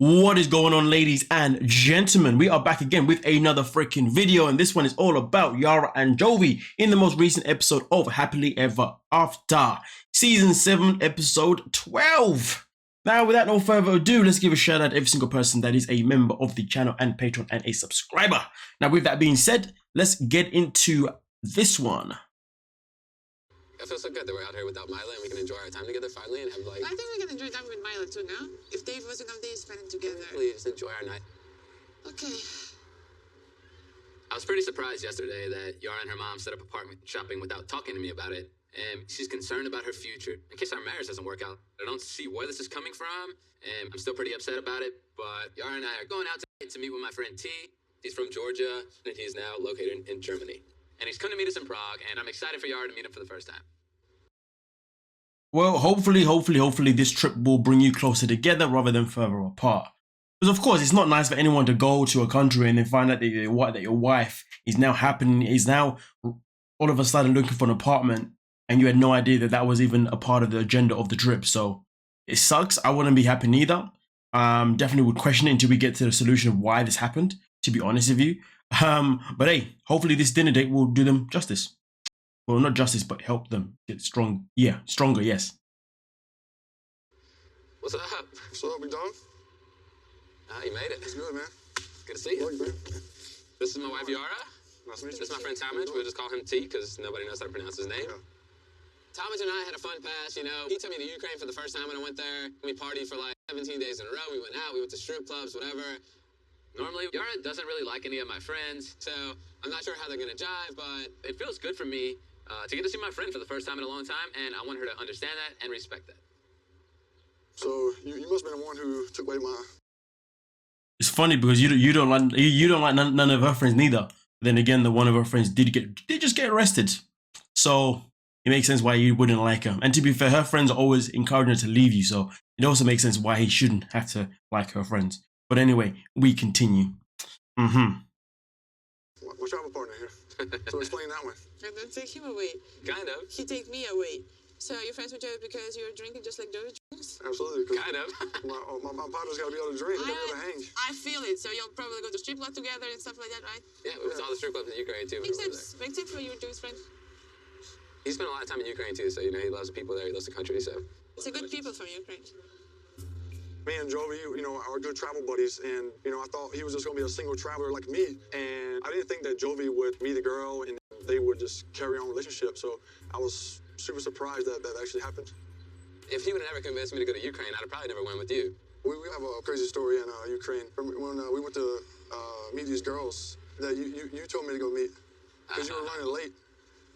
What is going on, ladies and gentlemen? We are back again with another freaking video, and this one is all about Yara and Jovi in the most recent episode of Happily Ever After, Season 7, Episode 12. Now, without no further ado, let's give a shout out to every single person that is a member of the channel and patron and a subscriber. Now, with that being said, let's get into this one. I feel so good that we're out here without Mila and we can enjoy our time together finally and have like... I think we can enjoy time with Mila too now. If Dave wasn't on this, spend it together. Please enjoy our night. Okay. I was pretty surprised yesterday that Yara and her mom set up apartment shopping without talking to me about it. And she's concerned about her future in case our marriage doesn't work out. I don't see where this is coming from, and I'm still pretty upset about it. But Yara and I are going out to meet with my friend T. He's from Georgia, and he's now located in Germany. And he's coming to meet us in Prague, and I'm excited for Yara to meet him for the first time. Well, hopefully this trip will bring you closer together rather than further apart. Because of course, it's not nice for anyone to go to a country and then find out that your wife is now all of a sudden looking for an apartment, and you had no idea that that was even a part of the agenda of the trip. So it sucks. I wouldn't be happy neither. Definitely would question it until we get to the solution of why this happened, to be honest with you. But hey, hopefully this dinner date will do them justice. Well, not justice, but help them get strong. Yeah, stronger, yes. What's up? What's up, big dog? You made it. It's good, man. Good to see you. Man. This is my wife, Yara. Nice to meet you. This is my friend Talmadge. We'll just call him T because nobody knows how to pronounce his name. Yeah. Talmadge and I had a fun pass, you know. He took me to Ukraine for the first time when I went there. We partied for like 17 days in a row. We went out, we went to strip clubs, whatever. Normally, Yara doesn't really like any of my friends, so I'm not sure how they're gonna jive, but it feels good for me to get to see my friend for the first time in a long time, and I want her to understand that and respect that. So you must have been the one who took away my... It's funny because you don't like none of her friends neither. Then again, one of her friends did just get arrested, so it makes sense why you wouldn't like her. And to be fair, her friends are always encouraging her to leave you, so it also makes sense why he shouldn't have to like her friends. But anyway, we continue. My travel partner here. So explain that one. I don't take him away. Kind of. He take me away. So you're friends with Jovi because you're drinking just like Jovi drinks? Absolutely. Kind of. my partner's got to be able to drink. Got to be able to hang. I feel it. So you'll probably go to strip club together and stuff like that, right? Yeah, we saw the strip clubs in Ukraine too. Makes sense. Makes sense for you, Jovi's friend. He spent a lot of time in Ukraine too, so you know he loves the people there. He loves the country, so. It's a good people from Ukraine. Me and Jovi, you know, are good travel buddies, and you know, I thought he was just gonna be a single traveler like me, and I didn't think that Jovi would meet a girl and they would just carry on a relationship. So I was super surprised that that actually happened. If he would have never convinced me to go to Ukraine, I'd have probably never went with you. We have a crazy story in Ukraine. When we went to meet these girls that you told me to go meet because you were running late,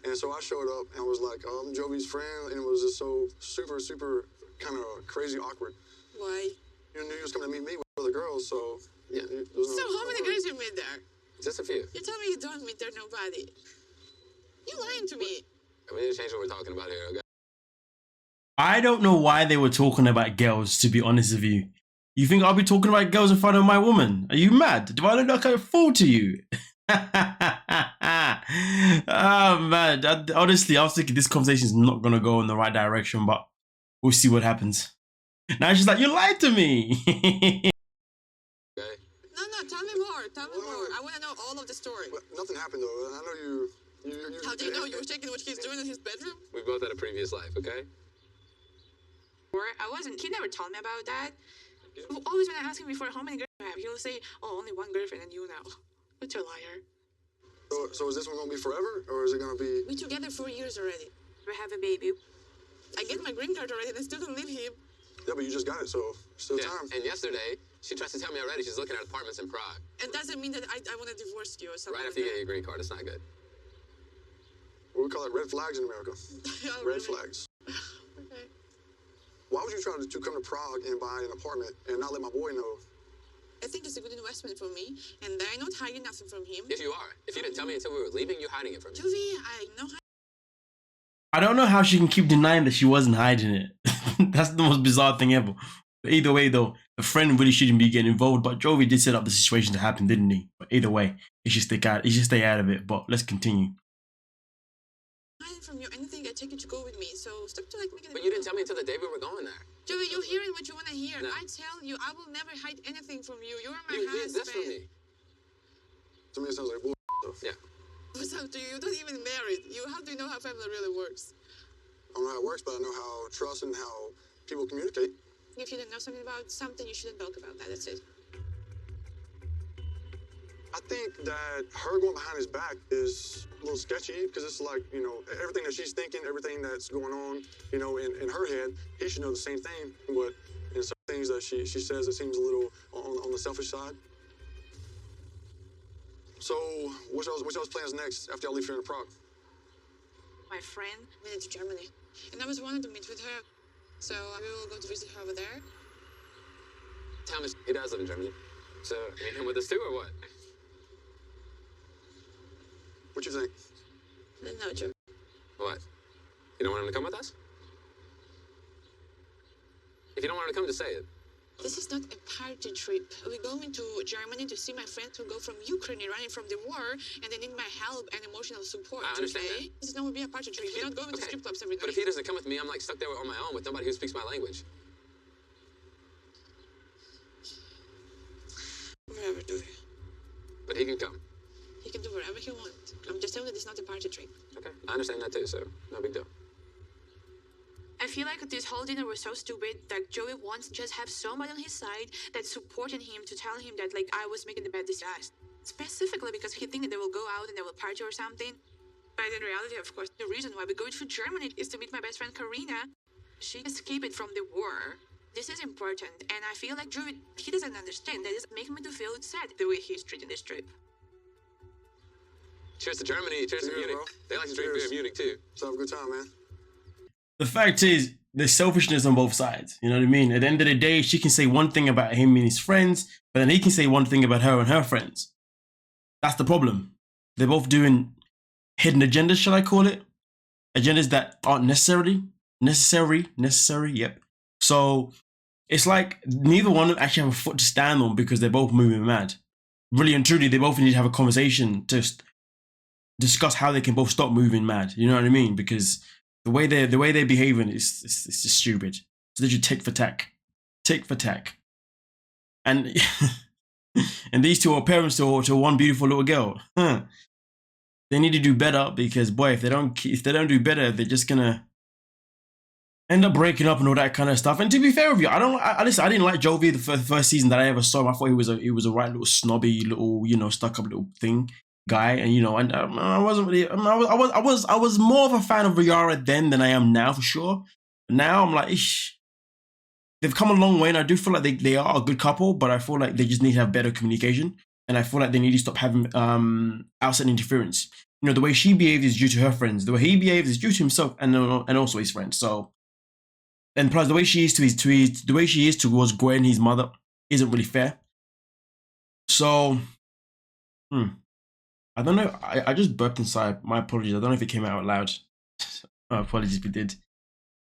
and so I showed up and was like, I'm Jovi's friend, and it was just so super kind of crazy awkward. Why? You knew you was coming to meet me with other girls, so yeah. So how many girls you meet there? Just a few. You tell me you don't meet there nobody. You lying to me. We need to change what we're talking about here, okay? I don't know why they were talking about girls, to be honest with you. You think I'll be talking about girls in front of my woman? Are you mad? Do I look like a fool to you? Oh man, honestly, I was thinking this conversation is not going to go in the right direction, but we'll see what happens. Now she's like, you lied to me. Okay. No, tell me more. Tell me more. I want to know all of the story. But nothing happened though. I know you. How do you know you were checking what he's doing in his bedroom? We both had a previous life, okay? I wasn't. He never told me about that. Always when I ask him before how many girlfriends I have, he'll say, "Oh, only one girlfriend, and you know." But you're a liar. So is this one gonna be forever, or is it gonna be? We're together 4 years already. We have a baby. I get my green card already, and I still don't leave him. Yeah, but you just got it, so still time. And yesterday, she tries to tell me already she's looking at apartments in Prague. It doesn't mean that I want to divorce you or something. Right after you get your green card, it's not good. We call it red flags in America. Oh, Red really? flags. Okay. Why would you try to come to Prague and buy an apartment and not let my boy know? I think it's a good investment for me, and I'm not hiding nothing from him. If you are. If you didn't tell me until we were leaving, you're hiding it from me. Jovi, I know. I don't know how she can keep denying that she wasn't hiding it. That's the most bizarre thing ever. But either way, though, the friend really shouldn't be getting involved. But Jovi did set up the situation to happen, didn't he? But either way, he should stay out of it. But let's continue. Hiding from you anything, I take you to go with me. So stop to like making. But you didn't tell me until the day we were going there. Joey, you're hearing what you want to hear. No. I tell you, I will never hide anything from you. You're my You hid husband. this from me. To me, it sounds like bull stuff. Yeah. What's up to you? You don't even married. How do you know how family really works? I don't know how it works, but I know how trust and how people communicate. If you don't know something about something, you shouldn't talk about that. That's it. I think that her going behind his back is a little sketchy because it's like, you know, everything that she's thinking, everything that's going on, you know, in her head, he should know the same thing. But in some things that she says, it seems a little on the selfish side. So, what's y'all's plans next after y'all leave here in Prague? My friend went to Germany, and I was wanting to meet with her. So we will go to visit her over there. Thomas, he does live in Germany. So, meet him with us too, or what? What you think? No, Joe. What? You don't want him to come with us? If you don't want him to come, just say it. This is not a party trip. We're going to Germany to see my friends who go from Ukraine running from the war, and they need my help and emotional support. I understand okay? This is not going to be a party trip. We're not going to strip clubs every night. But if he doesn't come with me, I'm like stuck there on my own with nobody who speaks my language. Wherever, Joey. But he can come. He can do whatever he wants. I'm just telling you, this is not a party trip. Okay. I understand that too, so no big deal. I feel like this whole dinner was so stupid that Joey wants to just have somebody on his side that's supporting him to tell him that, like, I was making the bad decision. Specifically because he thinks they will go out and they will party or something. But in reality, of course, the reason why we're going to Germany is to meet my best friend Karina. She escaped from the war. This is important, and I feel like Joey, he doesn't understand. That is making me to feel sad the way he's treating this trip. Cheers to Germany. Cheers to Cheers, Munich. bro. They like to drink beer in Munich too. Let's have a good time, man. The fact is, there's selfishness on both sides. You know what I mean? At the end of the day, she can say one thing about him and his friends, but then he can say one thing about her and her friends. That's the problem. They're both doing hidden agendas, shall I call it? Agendas that aren't necessary. Yep. So it's like neither one of them actually have a foot to stand on because they're both moving mad. Really and truly, they both need to have a conversation to discuss how they can both stop moving mad. You know what I mean? Because the way they're behaving is just stupid. It's literally tick for tack. And and these two are parents to one beautiful little girl. They need to do better because boy, if they don't do better, they're just gonna end up breaking up and all that kind of stuff. And to be fair with you, I didn't like Jovi the first season that I ever saw him. I thought he was a right little snobby little, you know, stuck up little thing guy. And you know, and I wasn't really, I was more of a fan of Riara then than I am now for sure. But now I'm like, ish. They've come a long way, and I do feel like they are a good couple, but I feel like they just need to have better communication, and I feel like they need to stop having outside interference. You know, the way she behaves is due to her friends. The way he behaves is due to himself and also his friends. So. And plus, the way she is the way she is towards Gwen, his mother, isn't really fair. So, I don't know. I just burped inside. My apologies. I don't know if it came out loud. Apologies if it did.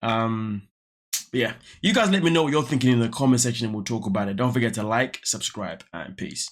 But yeah, you guys let me know what you're thinking in the comment section, and we'll talk about it. Don't forget to like, subscribe, and peace.